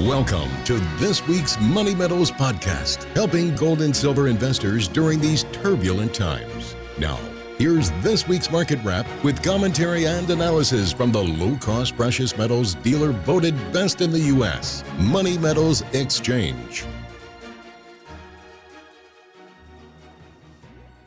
Welcome to this week's Money Metals podcast, helping gold and silver investors during these turbulent times. Now, here's this week's market wrap with commentary and analysis from the low-cost precious metals dealer voted best in the U.S., Money Metals Exchange.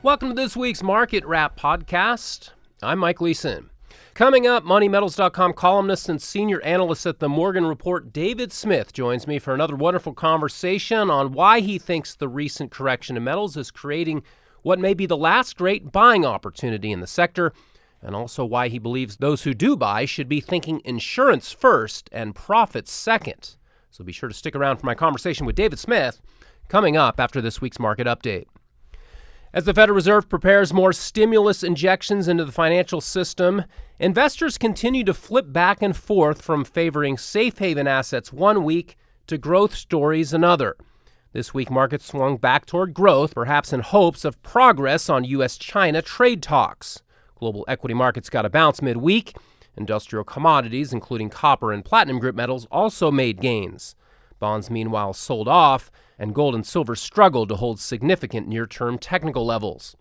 Welcome to this week's Market Wrap podcast. I'm Mike Leeson. Coming up, MoneyMetals.com columnist and senior analyst at the Morgan Report, David Smith, joins me for another wonderful conversation on why he thinks the recent correction in metals is creating what may be the last great buying opportunity in the sector, and also why he believes those who do buy should be thinking insurance first and profits second. So be sure to stick around for my conversation with David Smith coming up after this week's market update. As the Federal Reserve prepares more stimulus injections into the financial system, investors continue to flip back and forth from favoring safe haven assets one week to growth stories another. This week, markets swung back toward growth, perhaps in hopes of progress on U.S.-China trade talks. Global equity markets got a bounce midweek. Industrial commodities, including copper and platinum group metals, also made gains. Bonds, meanwhile, sold off, and gold and silver struggled to hold significant near-term technical levels.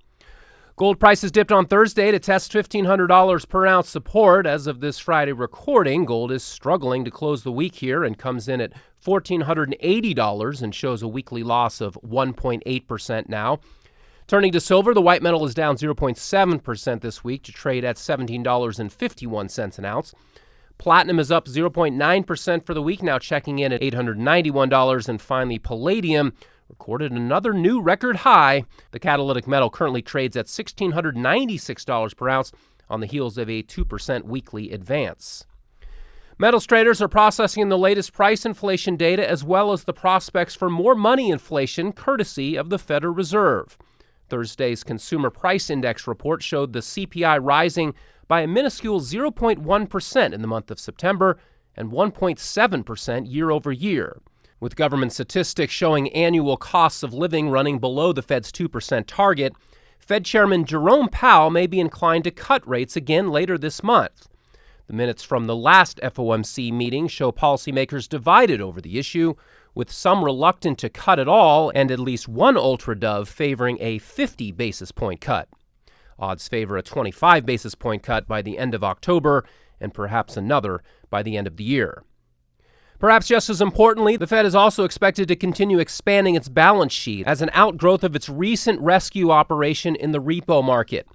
Gold prices dipped on Thursday to test $1,500 per ounce support. As of this Friday recording, gold is struggling to close the week here and comes in at $1,480 and shows a weekly loss of 1.8% now. Turning to silver, the white metal is down 0.7% this week to trade at $17.51 an ounce. Platinum is up 0.9% for the week, now checking in at $891. And finally, palladium recorded another new record high. The catalytic metal currently trades at $1,696 per ounce on the heels of a 2% weekly advance. Metals traders are processing the latest price inflation data as well as the prospects for more money inflation courtesy of the Federal Reserve. Thursday's Consumer Price Index report showed the CPI rising by a minuscule 0.1% in the month of September and 1.7% year over year. With government statistics showing annual costs of living running below the Fed's 2% target, Fed Chairman Jerome Powell may be inclined to cut rates again later this month. The minutes from the last FOMC meeting show policymakers divided over the issue, with some reluctant to cut at all and at least one ultra-dove favoring a 50 basis point cut. Odds favor a 25 basis point cut by the end of October and perhaps another by the end of the year. Perhaps just as importantly, the Fed is also expected to continue expanding its balance sheet as an outgrowth of its recent rescue operation in the repo market.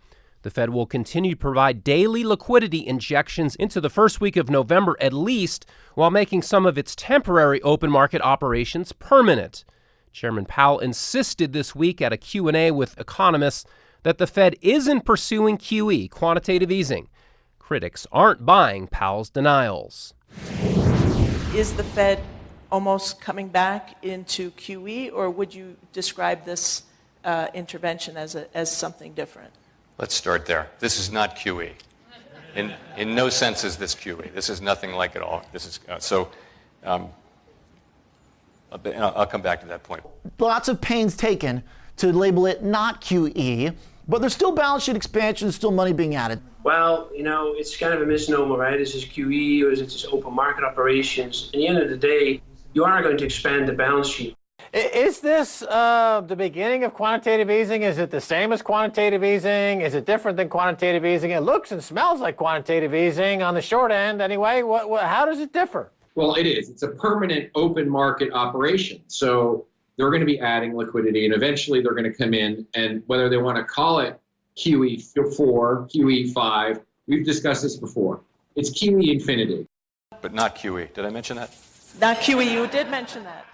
The Fed will continue to provide daily liquidity injections into the first week of November at least, while making some of its temporary open market operations permanent. Chairman Powell insisted this week at a Q&A with economists that the Fed isn't pursuing QE, quantitative easing. Critics aren't buying Powell's denials. Is the Fed almost coming back into QE, or would you describe this intervention as something different? Let's start there. This is not QE. In no sense is this QE. This is nothing like it all. This is I'll come back to that point. Lots of pains taken to label it not QE, but there's still balance sheet expansion, still money being added. Well, it's kind of a misnomer, right? Is this QE or is it just open market operations? At the end of the day, you are going to expand the balance sheet. Is this the beginning of quantitative easing? Is it the same as quantitative easing? Is it different than quantitative easing? It looks and smells like quantitative easing on the short end anyway. How does it differ? Well, it is. It's a permanent open market operation. So they're going to be adding liquidity, and eventually they're going to come in, and whether they want to call it QE4, QE5, we've discussed this before. It's QE infinity. But not QE. Did I mention that? Not QE, you did mention that.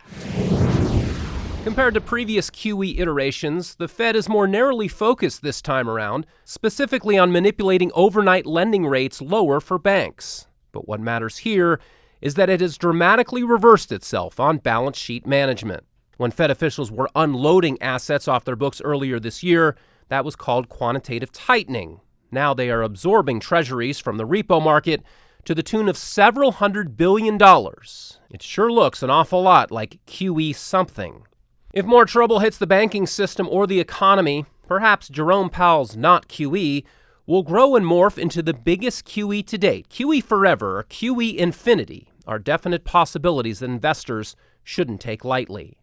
Compared to previous QE iterations, the Fed is more narrowly focused this time around, specifically on manipulating overnight lending rates lower for banks. But what matters here is that it has dramatically reversed itself on balance sheet management. When Fed officials were unloading assets off their books earlier this year, that was called quantitative tightening. Now they are absorbing treasuries from the repo market to the tune of several $100 billion. It sure looks an awful lot like QE something. If more trouble hits the banking system or the economy, perhaps Jerome Powell's not QE will grow and morph into the biggest QE to date, QE forever or QE infinity, are definite possibilities that investors shouldn't take lightly.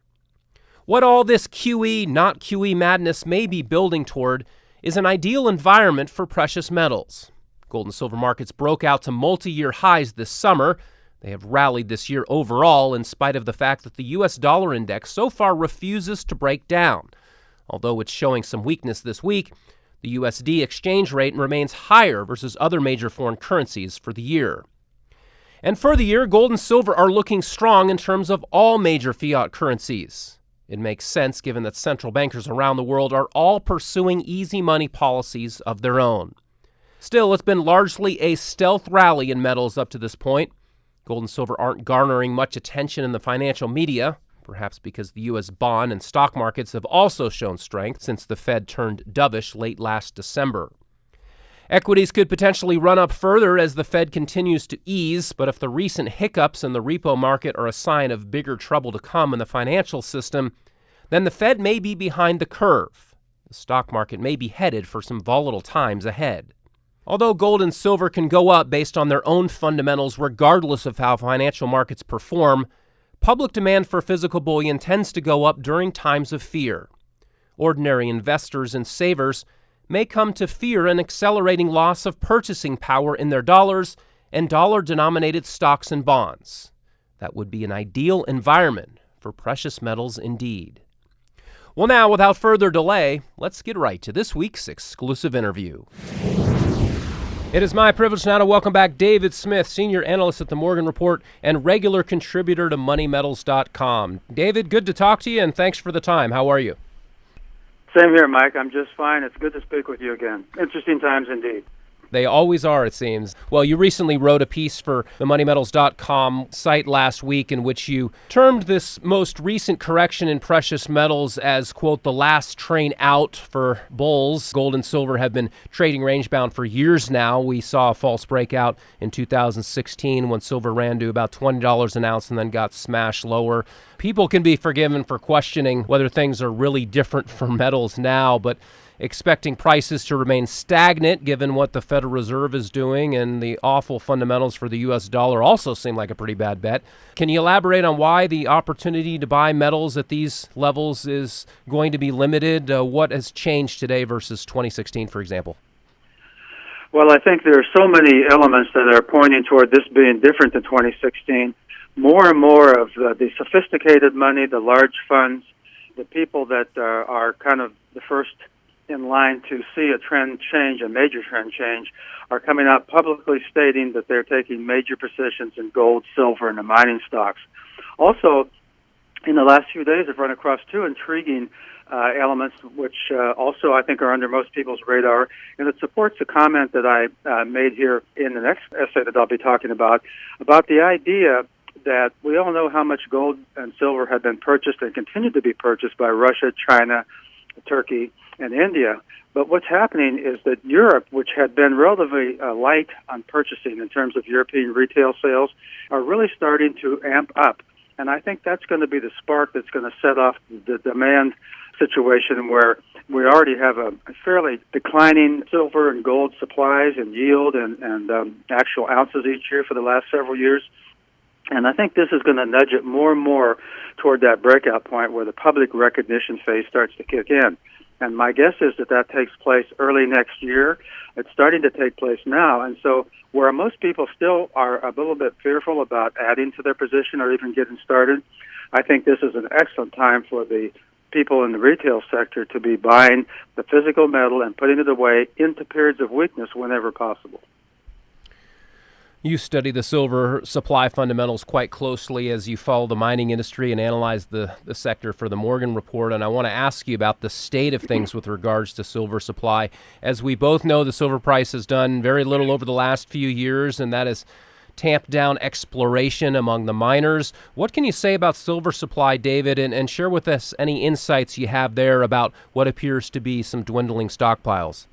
What all this QE, not QE madness may be building toward is an ideal environment for precious metals. Gold and silver markets broke out to multi-year highs this summer. They have rallied this year overall in spite of the fact that the U.S. dollar index so far refuses to break down. Although it's showing some weakness this week, the USD exchange rate remains higher versus other major foreign currencies for the year. And for the year, gold and silver are looking strong in terms of all major fiat currencies. It makes sense given that central bankers around the world are all pursuing easy money policies of their own. Still, it's been largely a stealth rally in metals up to this point. Gold and silver aren't garnering much attention in the financial media, perhaps because the U.S. bond and stock markets have also shown strength since the Fed turned dovish late last December. Equities could potentially run up further as the Fed continues to ease, but if the recent hiccups in the repo market are a sign of bigger trouble to come in the financial system, then the Fed may be behind the curve. The stock market may be headed for some volatile times ahead. Although gold and silver can go up based on their own fundamentals regardless of how financial markets perform, public demand for physical bullion tends to go up during times of fear. Ordinary investors and savers may come to fear an accelerating loss of purchasing power in their dollars and dollar-denominated stocks and bonds. That would be an ideal environment for precious metals indeed. Well, now, without further delay, let's get right to this week's exclusive interview. It is my privilege now to welcome back David Smith, senior analyst at the Morgan Report and regular contributor to MoneyMetals.com. David, good to talk to you, and thanks for the time. How are you? Same here, Mike. I'm just fine. It's good to speak with you again. Interesting times indeed. They always are, it seems. Well, you recently wrote a piece for the MoneyMetals.com site last week in which you termed this most recent correction in precious metals as, quote, the last train out for bulls. Gold and silver have been trading range-bound for years now. We saw a false breakout in 2016 when silver ran to about $20 an ounce and then got smashed lower. People can be forgiven for questioning whether things are really different for metals now, but expecting prices to remain stagnant given what the Federal Reserve is doing and the awful fundamentals for the U.S. dollar also seem like a pretty bad bet. Can you elaborate on why the opportunity to buy metals at these levels is going to be limited? What has changed today versus 2016, for example? Well, I think there are so many elements that are pointing toward this being different than 2016. More and more of the sophisticated money, the large funds, the people that are kind of the first in line to see a trend change, a major trend change, are coming out publicly stating that they're taking major positions in gold, silver, and the mining stocks. Also, in the last few days, I've run across two intriguing elements, which also I think are under most people's radar, and it supports the comment that I made here in the next essay that I'll be talking about the idea that we all know how much gold and silver have been purchased and continue to be purchased by Russia, China, Turkey, and India. But what's happening is that Europe, which had been relatively light on purchasing in terms of European retail sales, are really starting to amp up. And I think that's going to be the spark that's going to set off the demand situation where we already have a fairly declining silver and gold supplies and yield and actual ounces each year for the last several years. And I think this is going to nudge it more and more toward that breakout point where the public recognition phase starts to kick in. And my guess is that takes place early next year. It's starting to take place now. And so where most people still are a little bit fearful about adding to their position or even getting started, I think this is an excellent time for the people in the retail sector to be buying the physical metal and putting it away into periods of weakness whenever possible. You study the silver supply fundamentals quite closely as you follow the mining industry and analyze the sector for the Morgan Report, and I want to ask you about the state of things with regards to silver supply. As we both know, the silver price has done very little over the last few years, and that has tamped down exploration among the miners. What can you say about silver supply, David, and share with us any insights you have there about what appears to be some dwindling stockpiles?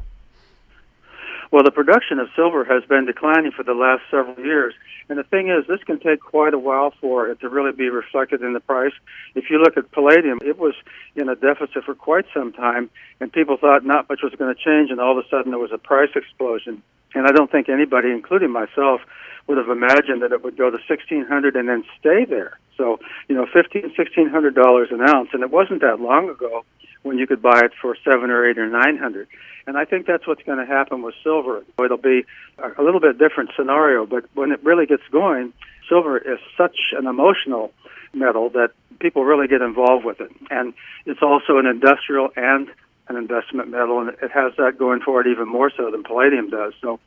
Well, the production of silver has been declining for the last several years. And the thing is, this can take quite a while for it to really be reflected in the price. If you look at palladium, it was in a deficit for quite some time, and people thought not much was going to change, and all of a sudden there was a price explosion. And I don't think anybody, including myself, would have imagined that it would go to $1,600 and then stay there. So, $1,500, $1,600 an ounce, and it wasn't that long ago when you could buy it for $700 or $800 or $900. And I think that's what's going to happen with silver. It'll be a little bit different scenario, but when it really gets going, silver is such an emotional metal that people really get involved with it. And it's also an industrial and an investment metal, and it has that going for it even more so than palladium does. So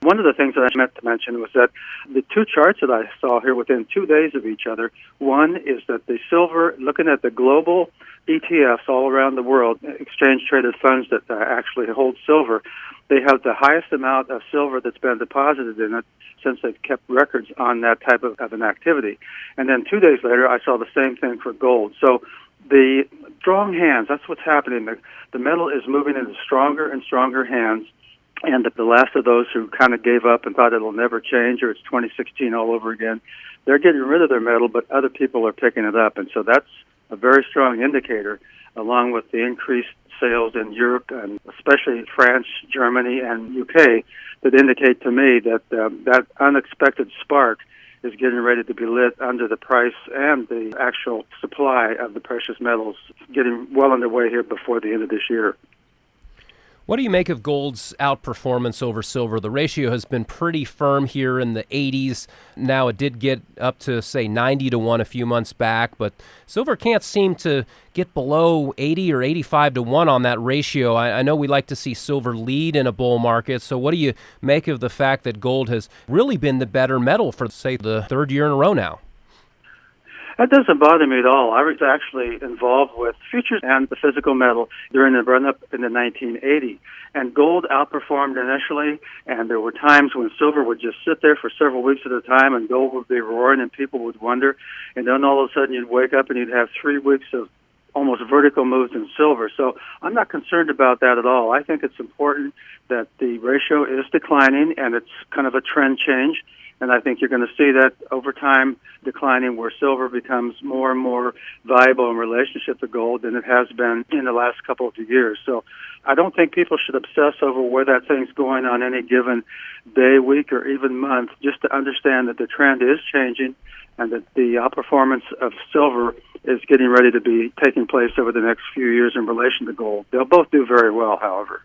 one of the things that I meant to mention was that the two charts that I saw here within 2 days of each other, one is that the silver, looking at the global ETFs all around the world, exchange-traded funds that actually hold silver, they have the highest amount of silver that's been deposited in it since they've kept records on that type of an activity. And then 2 days later, I saw the same thing for gold. So the strong hands, that's what's happening. The metal is moving into stronger and stronger hands. And the last of those who kind of gave up and thought it'll never change or it's 2016 all over again, they're getting rid of their metal, but other people are picking it up. And so that's a very strong indicator, along with the increased sales in Europe and especially France, Germany, and UK, that indicate to me that that unexpected spark is getting ready to be lit under the price and the actual supply of the precious metals getting well underway here before the end of this year. What do you make of gold's outperformance over silver? The ratio has been pretty firm here in the 80s. Now it did get up to, say, 90 to 1 a few months back, but silver can't seem to get below 80 or 85 to 1 on that ratio. I know we like to see silver lead in a bull market, so what do you make of the fact that gold has really been the better metal for, say, the third year in a row now? That doesn't bother me at all. I was actually involved with futures and the physical metal during the run-up in the 1980. And gold outperformed initially, and there were times when silver would just sit there for several weeks at a time, and gold would be roaring, and people would wonder. And then all of a sudden you'd wake up and you'd have 3 weeks of almost vertical moves in silver. So I'm not concerned about that at all. I think it's important that the ratio is declining, and it's kind of a trend change. And I think you're going to see that over time declining, where silver becomes more and more valuable in relationship to gold than it has been in the last couple of years. So I don't think people should obsess over where that thing's going on any given day, week, or even month, just to understand that the trend is changing and that the outperformance of silver is getting ready to be taking place over the next few years in relation to gold. They'll both do very well, however.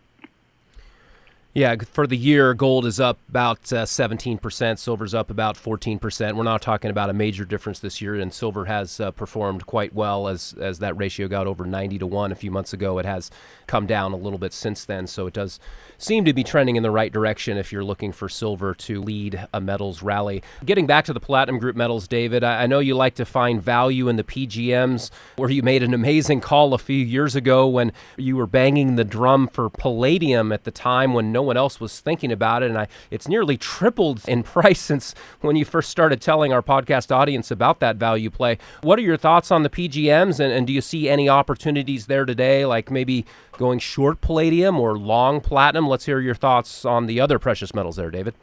Yeah, for the year, gold is up about 17%, silver's up about 14%. We're not talking about a major difference this year, and silver has performed quite well as that ratio got over 90 to 1 a few months ago. It has come down a little bit since then, so it does seem to be trending in the right direction if you're looking for silver to lead a metals rally. Getting back to the platinum group metals, David, I know you like to find value in the PGMs, where you made an amazing call a few years ago when you were banging the drum for palladium at the time when no one else was thinking about it, and it's nearly tripled in price since when you first started telling our podcast audience about that value play. What are your thoughts on the PGMs, and do you see any opportunities there today, like maybe going short palladium or long platinum? Let's hear your thoughts on the other precious metals there, David.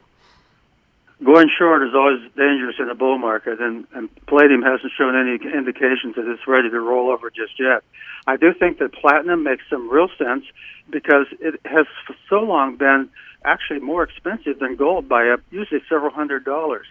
Going short is always dangerous in a bull market, and palladium hasn't shown any indications that it's ready to roll over just yet. I do think that platinum makes some real sense because it has for so long been actually more expensive than gold by usually several $100s.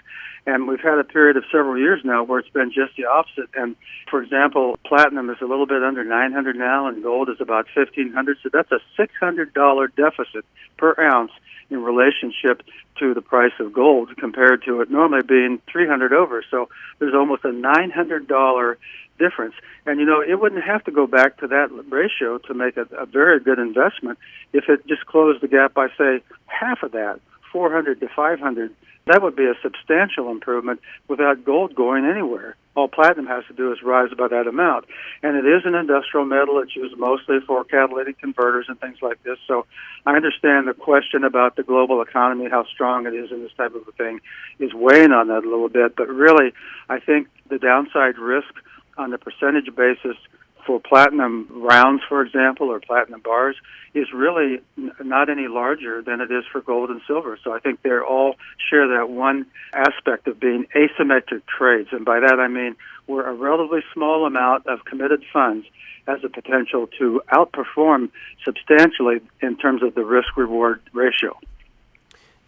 And we've had a period of several years now where it's been just the opposite. And, for example, platinum is a little bit under $900 now, and gold is about $1,500. So that's a $600 deficit per ounce in relationship to the price of gold compared to it normally being $300 over. So there's almost a $900 difference. And, it wouldn't have to go back to that ratio to make a very good investment if it just closed the gap by, say, half of that, 400 to 500. That would be a substantial improvement without gold going anywhere. All platinum has to do is rise by that amount. And it is an industrial metal. It's used mostly for catalytic converters and things like this. So I understand the question about the global economy, how strong it is in this type of a thing, is weighing on that a little bit. But really, I think the downside risk on the percentage basis for platinum rounds, for example, or platinum bars, is really not any larger than it is for gold and silver. So I think they all share that one aspect of being asymmetric trades. And by that I mean where a relatively small amount of committed funds has the potential to outperform substantially in terms of the risk-reward ratio.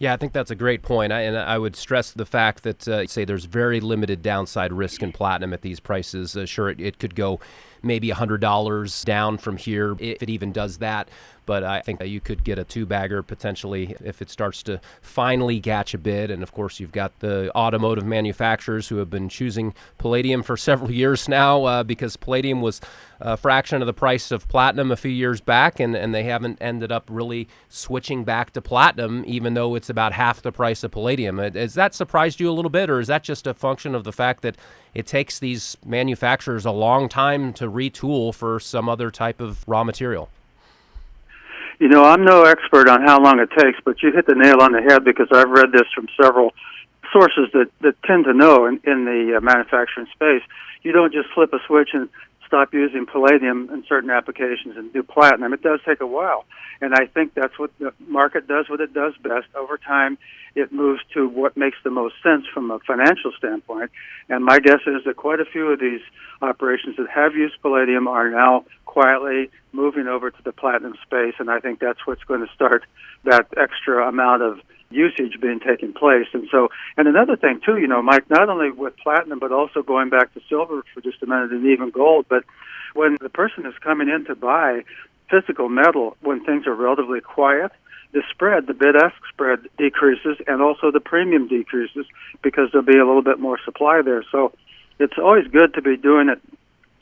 Yeah, I think that's a great point. And I would stress the fact that, say, there's very limited downside risk in platinum at these prices. Sure, it could go maybe $100 down from here if it even does that. But I think that you could get a two-bagger potentially if it starts to finally catch a bid. And, of course, you've got the automotive manufacturers who have been choosing palladium for several years now because palladium was a fraction of the price of platinum a few years back, and they haven't ended up really switching back to platinum, even though it's about half the price of palladium. Has that surprised you a little bit, or is that just a function of the fact that it takes these manufacturers a long time to retool for some other type of raw material? You know, I'm no expert on how long it takes, but you hit the nail on the head because I've read this from several sources that tend to know in the manufacturing space. You don't just flip a switch and stop using palladium in certain applications and do platinum. It does take a while. And I think that's what the market does, what it does best. Over time, it moves to what makes the most sense from a financial standpoint. And my guess is that quite a few of these operations that have used palladium are now quietly moving over to the platinum space. And I think that's what's going to start that extra amount of usage being taken place. And another thing too, you know, Mike, not only with platinum, but also going back to silver for just a minute and even gold, but when the person is coming in to buy physical metal, when things are relatively quiet, the spread, the bid-ask spread decreases, and also the premium decreases because there'll be a little bit more supply there. So it's always good to be doing it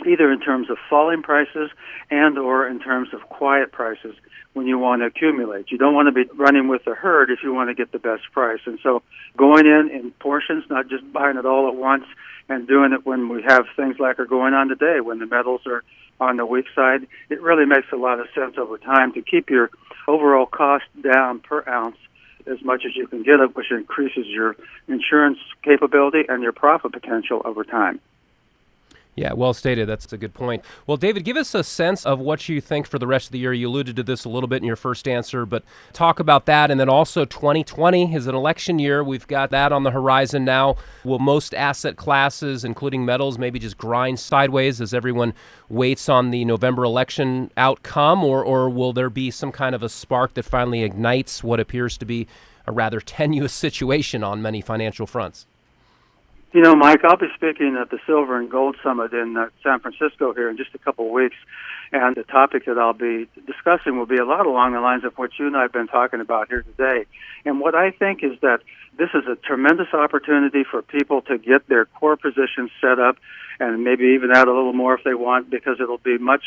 either in terms of falling prices and or in terms of quiet prices when you want to accumulate. You don't want to be running with the herd if you want to get the best price. And so going in portions, not just buying it all at once, and doing it when we have things like are going on today, when the metals are on the weak side, it really makes a lot of sense over time to keep your overall cost down per ounce as much as you can get it, which increases your insurance capability and your profit potential over time. Yeah, well stated. That's a good point. Well, David, give us a sense of what you think for the rest of the year. You alluded to this a little bit in your first answer, but talk about that. And then also 2020 is an election year. We've got that on the horizon now. Will most asset classes, including metals, maybe just grind sideways as everyone waits on the November election outcome, or will there be some kind of a spark that finally ignites what appears to be a rather tenuous situation on many financial fronts? You know, Mike, I'll be speaking at the Silver and Gold Summit in San Francisco here in just a couple of weeks, and the topic that I'll be discussing will be a lot along the lines of what you and I have been talking about here today. And what I think is that this is a tremendous opportunity for people to get their core positions set up and maybe even add a little more if they want, because it'll be much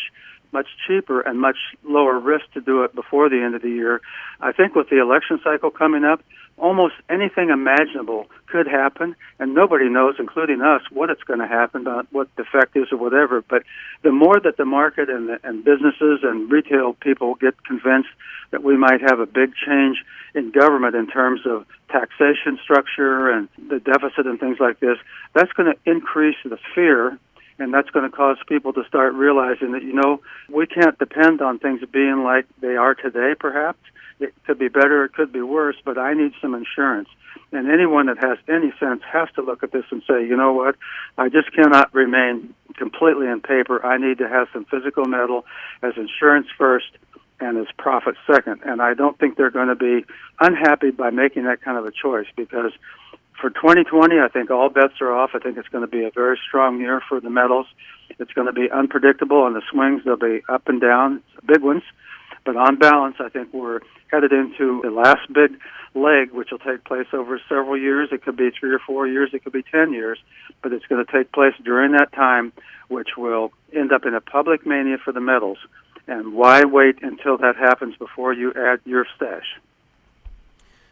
cheaper and much lower risk to do it before the end of the year. I think with the election cycle coming up, almost anything imaginable could happen, and nobody knows, including us, what it's going to happen, what the effect is or whatever. But the more that the market and businesses and retail people get convinced that we might have a big change in government in terms of taxation structure and the deficit and things like this, that's going to increase the fear. And that's going to cause people to start realizing that, you know, we can't depend on things being like they are today, perhaps. It could be better, it could be worse, but I need some insurance. And anyone that has any sense has to look at this and say, you know what, I just cannot remain completely in paper. I need to have some physical metal as insurance first and as profit second. And I don't think they're going to be unhappy by making that kind of a choice, because for 2020, I think all bets are off. I think it's going to be a very strong year for the metals. It's going to be unpredictable, and the swings, they'll be up and down, big ones. But on balance, I think we're headed into the last big leg, which will take place over several years. It could be 3 or 4 years. It could be 10 years. But it's going to take place during that time, which will end up in a public mania for the metals. And why wait until that happens before you add your stash?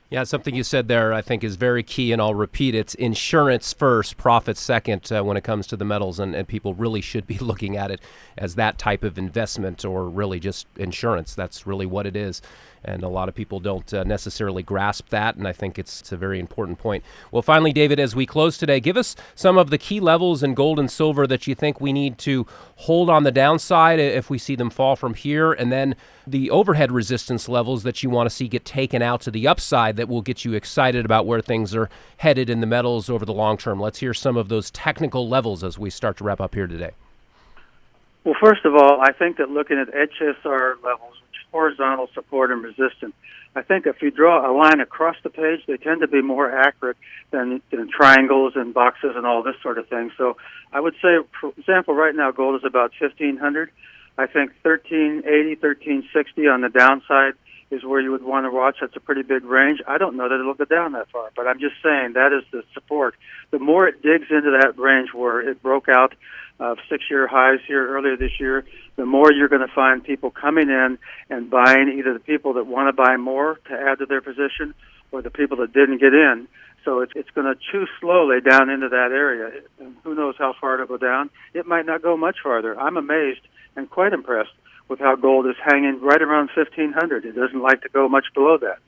Yeah, something you said there I think is very key, and I'll repeat it. It's insurance first, profit second when it comes to the metals, and people really should be looking at it as that type of investment, or really just insurance. That's really what it is. And a lot of people don't necessarily grasp that, and I think it's a very important point. Well, finally, David, as we close today, give us some of the key levels in gold and silver that you think we need to hold on the downside if we see them fall from here, and then the overhead resistance levels that you want to see get taken out to the upside that will get you excited about where things are headed in the metals over the long term. Let's hear some of those technical levels as we start to wrap up here today. Well, first of all, I think that looking at HSR levels, which is horizontal support and resistance. I think if you draw a line across the page, they tend to be more accurate than triangles and boxes and all this sort of thing. So I would say, for example, right now gold is about 1,500. I think 1380, 1360 on the downside is where you would want to watch. That's a pretty big range. I don't know that it'll go down that far, but I'm just saying that is the support. The more it digs into that range where it broke out of 6-year highs here earlier this year, the more you're going to find people coming in and buying, either the people that want to buy more to add to their position or the people that didn't get in. So it's going to chew slowly down into that area. And who knows how far it'll go down. It might not go much farther. I'm amazed and quite impressed with how gold is hanging right around 1,500. It doesn't like to go much below that.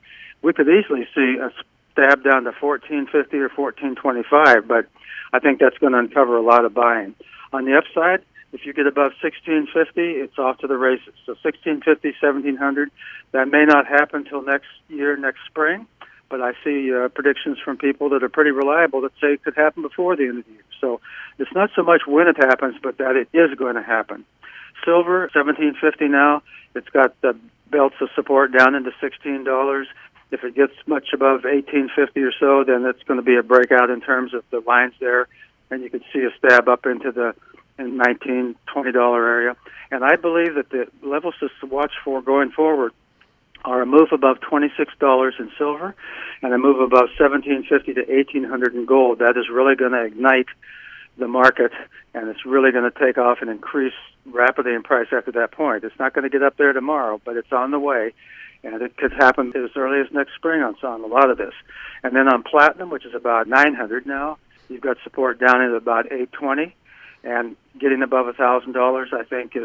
We could easily see a stab down to 1,450 or 1,425, but I think that's going to uncover a lot of buying. On the upside, if you get above 1,650, it's off to the races. So 1,650, 1,700, that may not happen until next year, next spring, but I see predictions from people that are pretty reliable that say it could happen before the end of the year. So it's not so much when it happens, but that it is going to happen. Silver, $17.50 now. It's got the belts of support down into $16. If it gets much above $18.50 or so, then it's going to be a breakout in terms of the lines there, and you could see a stab up into the $19, $20 area. And I believe that the levels to watch for going forward are a move above $26 in silver and a move above $17.50 to $1,800 in gold. That is really going to ignite the market, and it's really going to take off and increase rapidly in price after that point. It's not going to get up there tomorrow, but it's on the way, and it could happen as early as next spring on a lot of this. And then on platinum, which is about $900 now, you've got support down at about $820, and getting above $1,000, I think,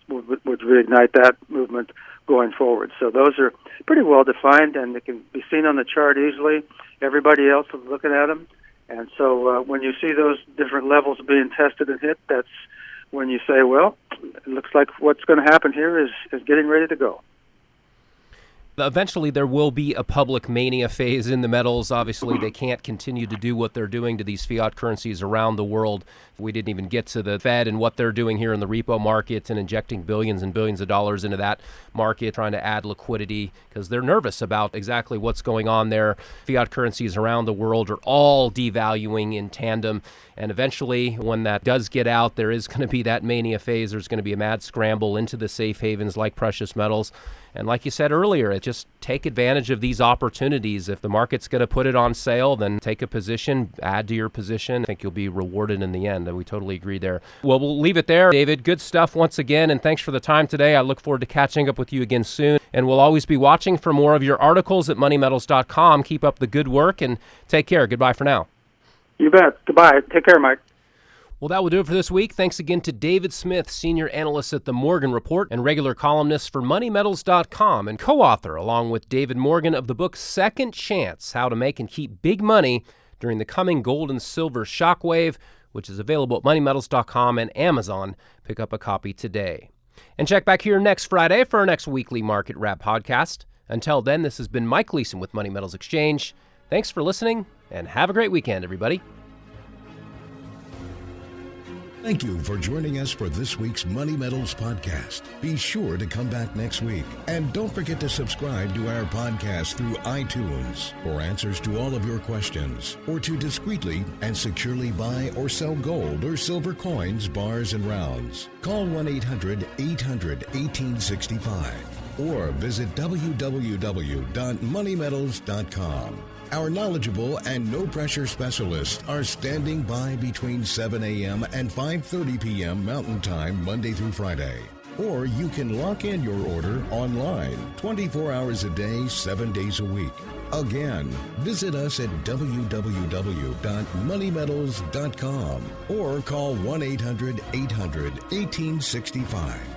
would reignite that movement going forward. So those are pretty well defined, and they can be seen on the chart easily. Everybody else is looking at them. And so when you see those different levels being tested and hit, that's when you say, well, it looks like what's going to happen here is getting ready to go. Eventually, there will be a public mania phase in the metals. Obviously, they can't continue to do what they're doing to these fiat currencies around the world. We didn't even get to the Fed and what they're doing here in the repo markets and injecting billions and billions of dollars into that market, trying to add liquidity because they're nervous about exactly what's going on there. Fiat currencies around the world are all devaluing in tandem. And eventually, when that does get out, there is going to be that mania phase. There's going to be a mad scramble into the safe havens like precious metals. And like you said earlier, just take advantage of these opportunities. If the market's going to put it on sale, then take a position, add to your position. I think you'll be rewarded in the end. We totally agree there. Well, we'll leave it there. David, good stuff once again, and thanks for the time today. I look forward to catching up with you again soon. And we'll always be watching for more of your articles at moneymetals.com. Keep up the good work, and take care. Goodbye for now. You bet. Goodbye. Take care, Mike. Well, that will do it for this week. Thanks again to David Smith, senior analyst at the Morgan Report and regular columnist for moneymetals.com and co-author, along with David Morgan, of the book Second Chance, How to Make and Keep Big Money During the Coming Gold and Silver Shockwave, which is available at moneymetals.com and Amazon. Pick up a copy today. And check back here next Friday for our next weekly Market Wrap podcast. Until then, this has been Mike Leeson with Money Metals Exchange. Thanks for listening, and have a great weekend, everybody. Thank you for joining us for this week's Money Metals podcast. Be sure to come back next week. And don't forget to subscribe to our podcast through iTunes for answers to all of your questions, or to discreetly and securely buy or sell gold or silver coins, bars, and rounds. Call 1-800-800-1865 or visit www.moneymetals.com. Our knowledgeable and no-pressure specialists are standing by between 7 a.m. and 5:30 p.m. Mountain Time, Monday through Friday. Or you can lock in your order online, 24 hours a day, 7 days a week. Again, visit us at www.moneymetals.com or call 1-800-800-1865.